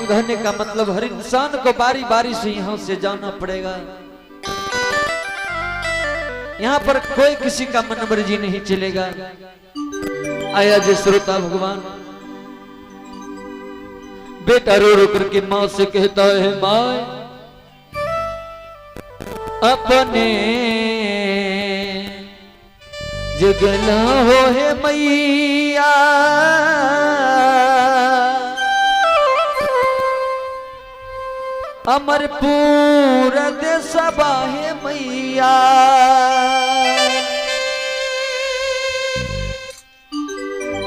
कहने का मतलब हर इंसान को बारी बारी से यहाँ से जाना पड़ेगा। यहाँ पर कोई किसी का मन मर्जी नहीं चलेगा। आया जे श्रोता भगवान बेटा रो रो करके माँ से कहता है, माँ अपने जगना हो है मैया, अमरपुर देशबा है मैया,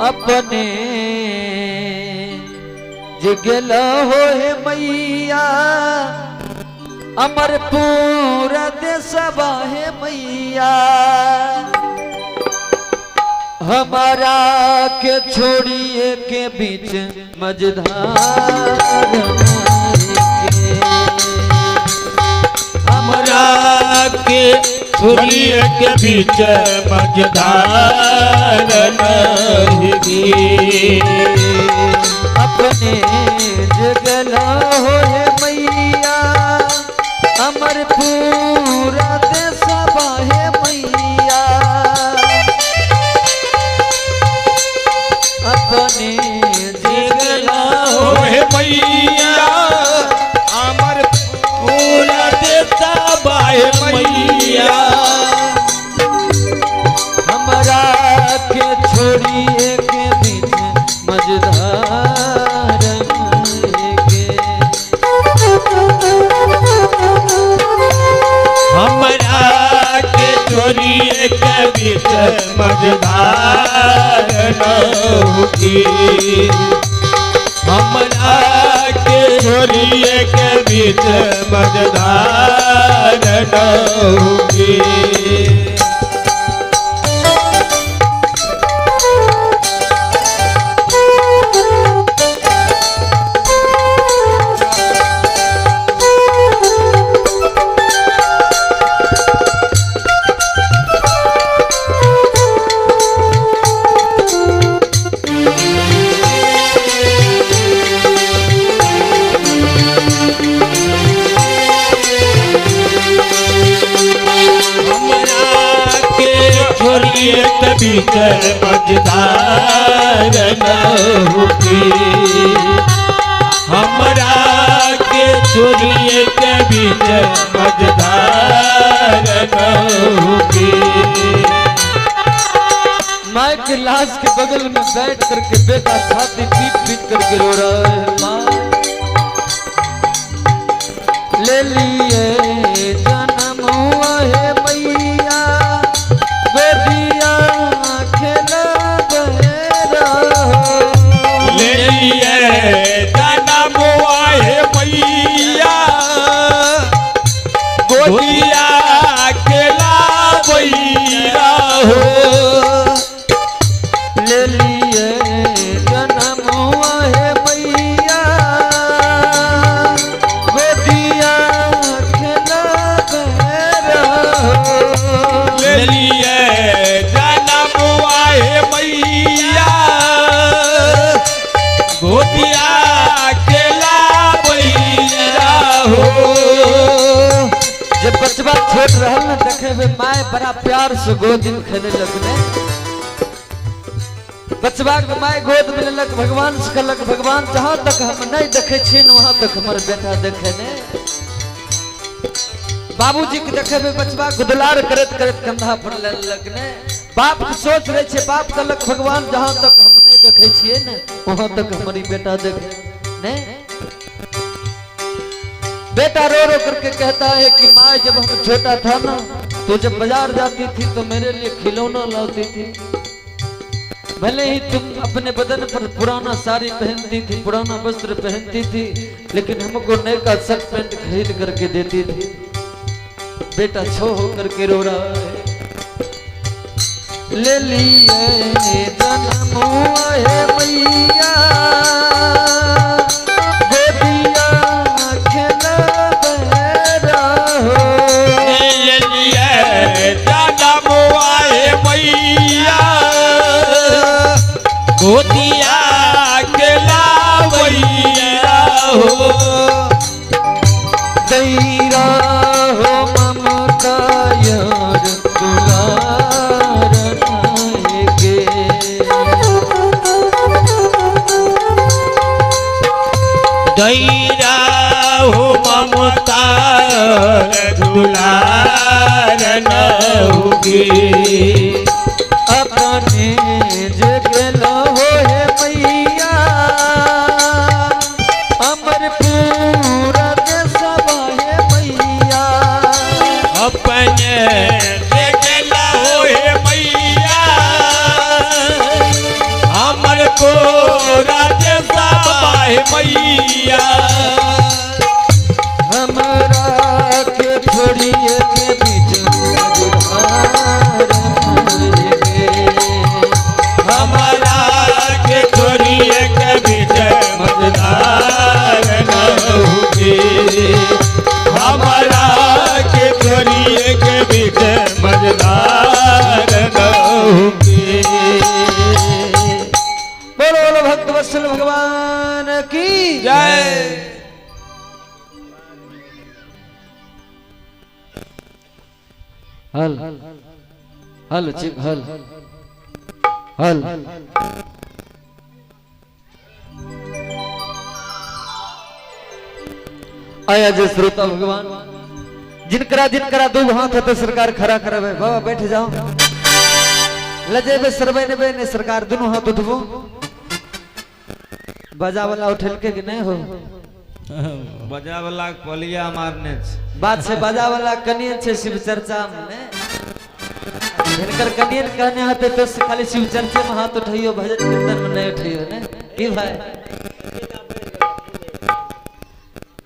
अपने जगला हो है मैया, अमरपुर देशबा है मैया, हमारा के छोड़िए के बीच मझधार हमरा के छोड़िए के बीच मझधार रहेगी, अपने जगला हो है मैया, अमरपुर देशबा है मैया, अपने जगला हो है मैया, अमरपुर देशबा है मैया, हमरा के छोड़िए के बीच मझधार के, हमरा के छोड़िए के बीच मझधार होगी, हमरा के छोड़िए के बीच मझधार होगी। के बीच मझधार होगी, हमरा के छोड़िए के बीच मझधार होगी। माँ के लाश के बगल में बैठ करके बेटा छाती पीट पीट करके रो रहा है, माँ ले लिए जन्म हुआ है मैया, बेटिया खेला बहेरा, ले लिए जन्म हुआ है मैया, गोदिया खेला बहेरा हो, ले लिए जन्म हुआ है मैया, बेटिया खेला बहेरा, ले लिए जन्म हुआ है मैया, गोदिया खेला बहेरा हो। जब बचवा छोट रहल न देखे हुए माए बड़ा प्यार से गोद में खेले लगने, बचवा के माए गोद में लेलक, भगवान से कहलक, भगवान जहाँ तक हम नहीं देखे छी वहां तक हमारे बेटा देखे ने। बाबूजी के देखे हुए बचवा को दुलार करत करत कंधा पर ले लगने, बाप सोच रहे छे, बाप कहलक भगवान जहाँ तक हम नहीं देखे छिए ने वहां तक हमारी बेटा देखे ने। बेटा रो रो करके कहता है कि माँ जब हम छोटा था ना तो जब बाजार जाती थी तो मेरे लिए खिलौना लाती थी, भले ही तुम अपने बदन पर पुराना साड़ी पहनती थी, पुराना वस्त्र पहनती थी, लेकिन हमको नए का शर्ट पैंट खरीद करके देती थी। बेटा छो होकर के रो रहा है, ले लिए जन्म हुआ है मैया, गोदिया खेला बहेरा हो, ले लिए जन्म हुआ है मैया, गोदिया खेला बहेरा हो, दैरा हो ममता दुलार न होगी अपने जगल हो है मैया अमर पूरा सब है मैया अपने जगला होए मैया हमर को राजे साबाए मैया हमरा के छोड़िए के बीच हमारा के छोड़िए के बीच मजदार न होगी हमारा के छोड़िए के बीच मजदार न होगी बोलो बोलो भक्त वत्सल भगवान की जय हल हल चिक हल हल आया जे श्रोता भगवान जिनकरा दो हाथ है तो सरकार खड़ा करवे बाबा बैठ जाओ लजेबे सरबे ने ने सरकार दोनों हाथ उठबो बजा वाला उठल के नहीं हो बजा वाला कोलिया मारने बात से बजा वाला कनियन छे शिव चर्चा में इनकर कनियन कहने होते तो खाली शिव चर्चा में हाथ उठाइयो भजन कीर्तन में नहीं उठाइयो ने की भाई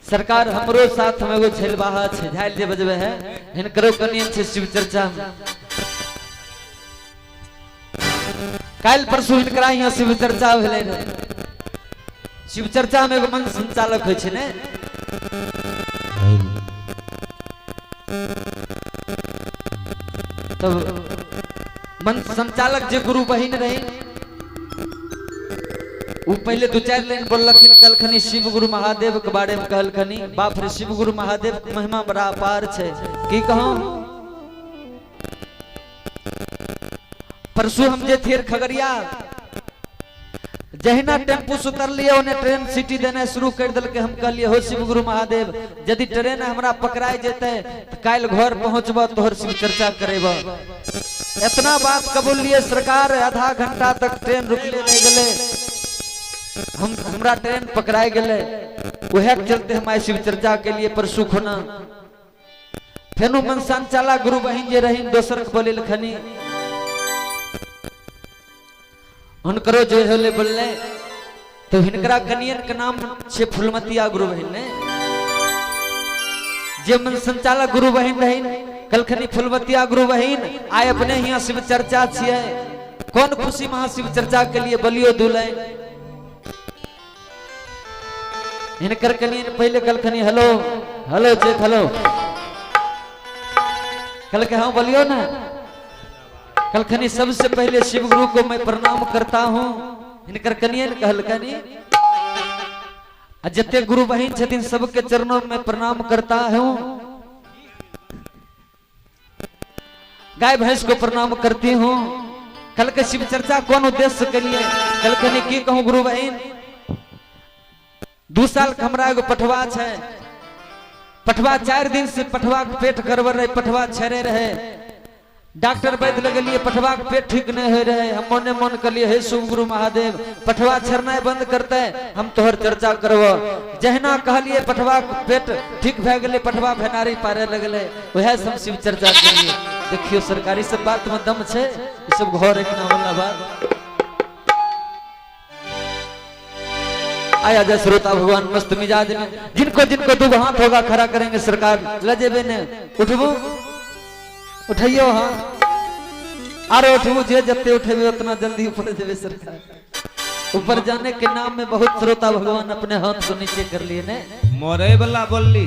सरकार हमरो साथ में एगो छेलबाहा छे झाइल जे बजबे है इनकरो कनियन छे शिव चर्चा में काल परसों इनकरा यहाँ शिव चर्चा भेले रहे शिव चर्चा में एगो मंच संचालक होय छै ने तब मंच संचालक जे गुरु बहिन रही वो पहले दो चार लाइन बोललखिन कहलखनी शिव गुरु महादेव के बारे में कहलखनी बाप रे शिव गुरु महादेव के महिमा बड़ा अपार छै की कहूं परसों हम जे थे खगड़िया जहिना टेम्पू से उतर लिए उन्हें ट्रेन सिटी देना शुरू कर दिल के हम कहलिए हो शिव गुरु महादेव यदि ट्रेन हमरा पकड़ाई जेते तो काल घर पहुंचब तोहर शिव चर्चा करेब इतना बात कबूल लिए सरकार आधा घंटा तक ट्रेन रुकले रह गले हमरा ट्रेन पकड़ाई गले वह चलते हम शिव चर्चा के लिए परसों खुना फेनु मन संचाला गुरु बहिन जे रही दोसर के बोले लखनी उनकरो जो होले बोलले तो हिनकरा कनियन के नाम छे फुलमतिया गुरु बहिन ने जे मन संचालक गुरु बहिन रही कलखनी फुलमतिया गुरु बहिन आय अपने यहाँ शिव चर्चा छिए कौन खुशी महा शिव चर्चा के लिए बलियो दुले हिनकर कनियन पहले कलखनी हेलो हेलो चेक हेलो कल के हाँ बोलियो ना कलखनी सबसे पहले शिव गुरु को मैं प्रणाम करता हूँ इनकर कनियन कहलखनी जते गुरु बहिन छथिन सबके चरणों में प्रणाम करता हूँ गाय भैंस को प्रणाम करती हूँ कल के शिव चर्चा कौन उद्देश्य के लिए कलखनी की कहूँ गुरु बहिन 2 साल के हमरा एगो पठवा छै पठवा 4 दिन से पठवा के पेट गड़बड़ रहे पठवा छेरे रहे डॉक्टर वैद्य लगलिए पठवा के पेट ठीक नहीं हो रहे हम मने मन कलिए हे शिव गुरु महादेव पठवा छरनाय बंद करते हम तोहर चर्चा करब जहना कहलिए पठवा के पेट ठीक भए गेले पठवा भेनारी पारे लगले वह सब शिव चर्चा करिए देखियो सरकारी सब बात में दम छे ई सब घर एक ना वाला बात आया जय श्रोता भगवान मस्त मिजाज में जिनको जिनको 2 हाथ होगा खड़ा करेंगे सरकार लजेबे ने उठबो उठाइयो हाँ आरो उठबो जे जते उठेबे उतना जल्दी ऊपर जेबे सरकार ऊपर जाने के नाम में बहुत श्रोता भगवान अपने हाथ को नीचे कर लिए ने मोरे वाला बोलली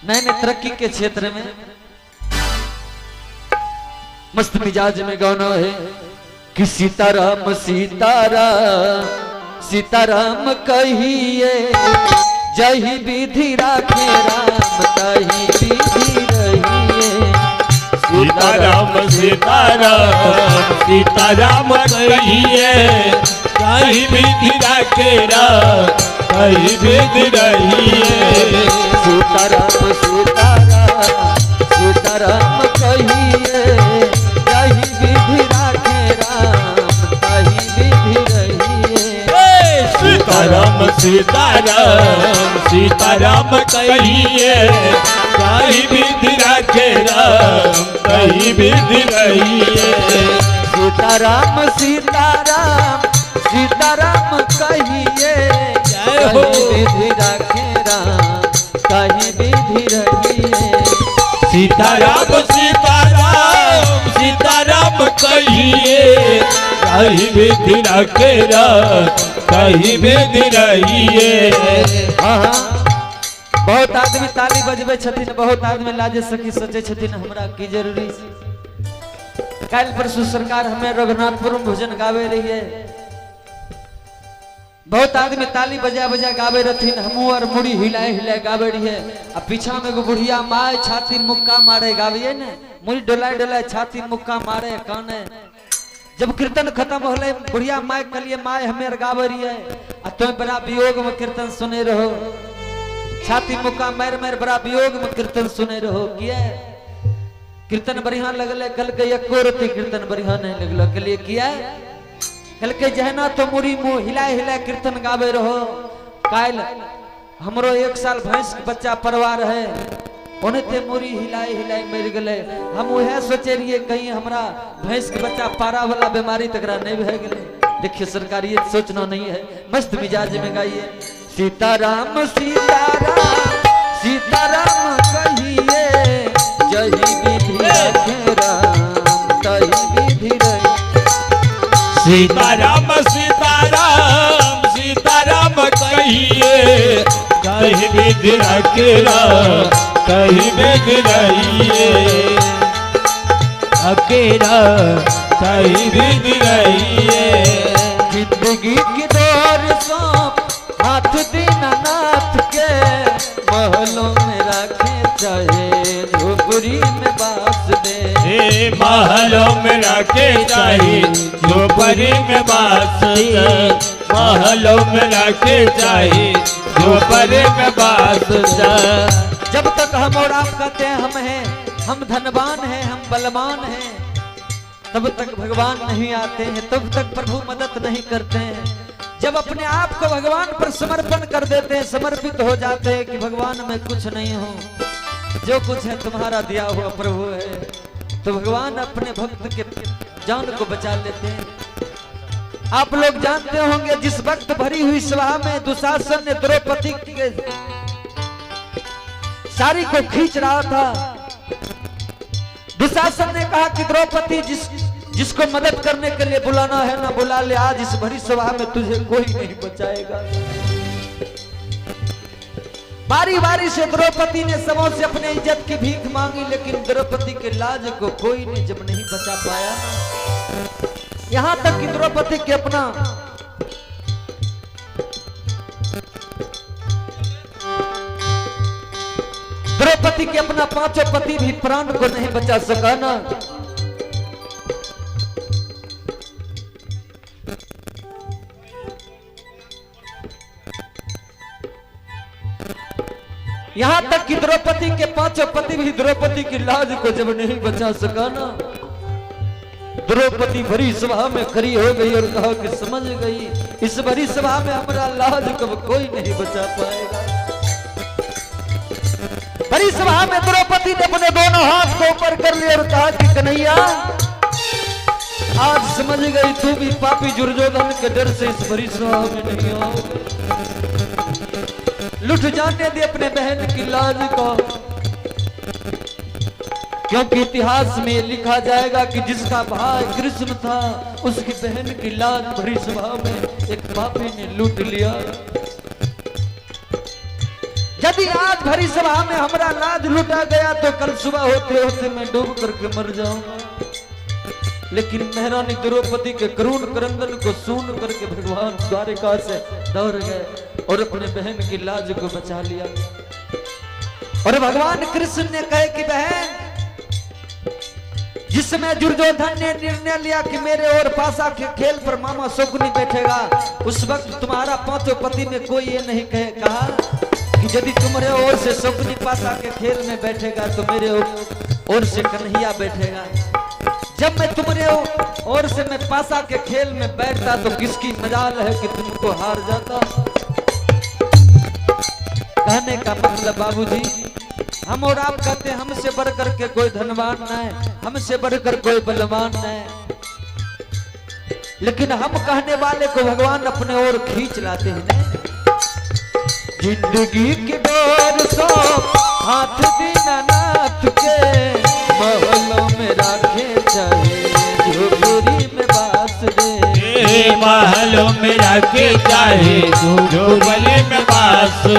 नहीं तरक्की के क्षेत्र में मस्त मिजाज में गाना है कि सीताराम सीताराम सीताराम कहिए जही विधि राखे राम तही विधि रहिए सीताराम सीताराम सीताराम कहिए कहीं भी धीरा के कहीं विधि रहिए। सीताराम सीताराम सीताराम कहिए, कहीं विधि राखे राम, कहीं विधि रहिए। सीताराम सीताराम सीताराम कहिए, कहीं विधि राखे राम, कहीं विधि रहिए। सीताराम सीताराम सीताराम कहिए, हो। कहीं विधि राखे राम, कहीं विधि रहिए। सीताराम सीताराम सीताराम कहिए, कहीं विधि राखे राम, कहीं विधि रहिए। हाँ, बहुत आदमी ताली बजबे छथिन, बहुत आदमी लाजे सखी सोचे छथिन हमरा की जरूरी छै। कल परसों सरकार हमें रघुनाथपुर में भजन गावे रही है, बहुत आदमी ताली बजा बजा गावे रहथिन, हमू और मुड़ी हिलाए हिलाए गावे रही है। अब पीछा में एगो बुढ़िया माय छाती मुक्का मारे गाविए ने, मुड़ी डोलाए डोलाए छाती मुक्का मारे काने। जब कीर्तन खत्म होले बुढ़िया माय कलिए माय हमें गावे रही है, आ तुम बड़ा वियोग में कीर्तन सुने रहो, छाती मुक्का मार मार बड़ा वियोग में कीर्तन सुने रहो। किया कीर्तन बढ़िया लगले, कल के एको रति कीर्तन बढ़िया नहीं लगलो, के लिए किया कल के जहना तो मुड़ी मुंह हिलाए हिलाए कीर्तन गावे रहो। काल हमरो 1 साल भैंस के बच्चा परवार है, ओनते मुड़ी हिलाए हिलाए मर गले। हम वह सोचे रहिए कहीं हमरा भैंस के बच्चा पारा वाला बीमारी तकरा नहीं भय गेले। देखिए सरकार ये सोचना नहीं है, मस्त मिजाज में गाइए। सीताराम सीताराम सीताराम कहिए, जही विधि राखे राम, तही विधि रहिए। सीताराम सीताराम सीताराम कहिए, कहीं विधि राखे राम, कहीं विधि रहिए। अकेला कहीं विधि रहिए। जिंदगी की डोर सौंप हाथ दीनानाथ के, महलों में राखे चाहे झोपड़ी में बास दे। हे महलों में रखे चाहे झोपड़ी में बास दे, महलों में रखे चाहे झोपड़ी में बास दे। जब तक हम और आप कहते हैं हम हैं, हम धनवान हैं, हम बलवान हैं, तब तक भगवान नहीं आते हैं, तब तक प्रभु मदद नहीं करते हैं। जब अपने आप को भगवान पर समर्पण कर देते हैं, समर्पित हो जाते हैं कि भगवान मैं कुछ नहीं हूँ, जो कुछ है तुम्हारा दिया हुआ प्रभु है, तो भगवान अपने भक्त के जान को बचा लेते हैं। आप लोग जानते होंगे जिस वक्त भरी हुई सभा में दुशासन ने द्रौपदी के साड़ी को खींच रहा था, दुशासन ने कहा कि द्रौपदी जिसको मदद करने के लिए बुलाना है ना बुला ले, आज इस भरी सभा में तुझे कोई नहीं बचाएगा। बारी बारी से द्रौपदी ने सबों से अपने इज्जत की भीख मांगी, लेकिन द्रौपदी के लाज को कोई ने जब नहीं बचा पाया, यहां तक कि द्रौपदी के अपना द्रौपदी के अपना 5 पति भी प्राण को नहीं बचा सका ना। यहां तक कि द्रौपदी के 5 पति भी द्रौपदी की लाज को जब नहीं बचा सका ना, द्रौपदी भरी सभा में खड़ी हो गई और कहा कि समझ गई इस भरी सभा में हमारा लाज कब कोई नहीं बचा पाएगा। भरी सभा में द्रौपदी ने अपने दोनों हाथ को ऊपर कर लिया और कहा कि कन्हैया, आज समझ गई तू भी पापी दुर्योधन के डर से इस भरी सभा में नहीं आओगे। लुट जाने दे अपने बहन की लाज को, क्योंकि इतिहास में लिखा जाएगा कि जिसका भाई कृष्ण था उसकी बहन की लाज भरी सभा में एक पापी ने लूट लिया। यदि आज भरी सभा में हमारा लाज लूटा गया तो कल सुबह होते होते मैं डूब करके मर जाऊंगा। लेकिन महारानी द्रौपदी के करुण क्रंदन को सुन करके भगवान द्वारिका से दौड़ गए और अपने बहन की लाज को बचा लिया। और भगवान कृष्ण ने कहे कि बहन जिस समय दुर्योधन ने निर्णय लिया कि मेरे और पासा के खेल पर मामा शकुनी बैठेगा, उस वक्त तुम्हारा पांचों पति में कोई ये नहीं कहा कि यदि तुम्हारे ओर से शकुनी पासा के खेल में बैठेगा तो मेरे ओर से कन्हैया बैठेगा। जब मैं तुम्हारे ओर से मैं पासा के खेल में बैठता तो किसकी मजाल है कि तुमको हार जाता। कहने का मतलब बाबूजी, हम और आप कहते हैं हमसे बढ़कर के कोई धनवान न है, हमसे बढ़कर कोई बलवान न है, लेकिन हम कहने वाले को भगवान अपने ओर खींच लाते हैं। जिंदगी की डोर सो हाथ दीनानाथ के, महलों में राखे चाहे झोपड़ी में बास दे, महलों में राखे चाहे झोपड़ी में बास दे,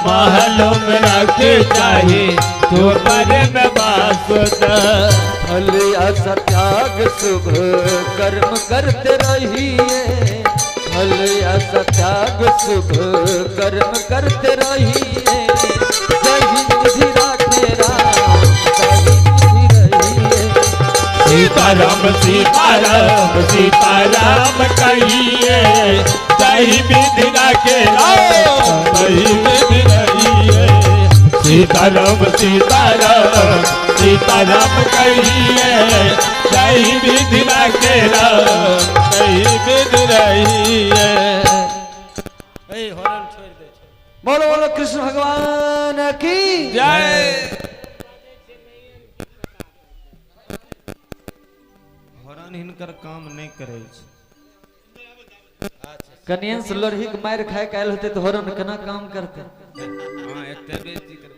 महलों में राखे चाहे झोपड़ी में बास दे। फल आशा त्याग शुभ कर्म करते रहिए, फल आशा त्याग शुभ कर्म करते रहिए, जय हिंद भी राखे राम, जय हिंद भी रहिए। सीताराम सीताराम सीताराम कहिए, जय विधि राखे राम, जय विधि रहिए। सीताराम सीताराम सीताराम कहिए, जय विधि राखे राम, जय विधि रहिए। बोलो बोलो कृष्ण भगवान की जय। हरण हिनकर काम नहीं करे छै। कनियन से लोरही के मार खाए कायल होते तो हरण केना काम करते। हाँ एकते बेइज्जती करबे।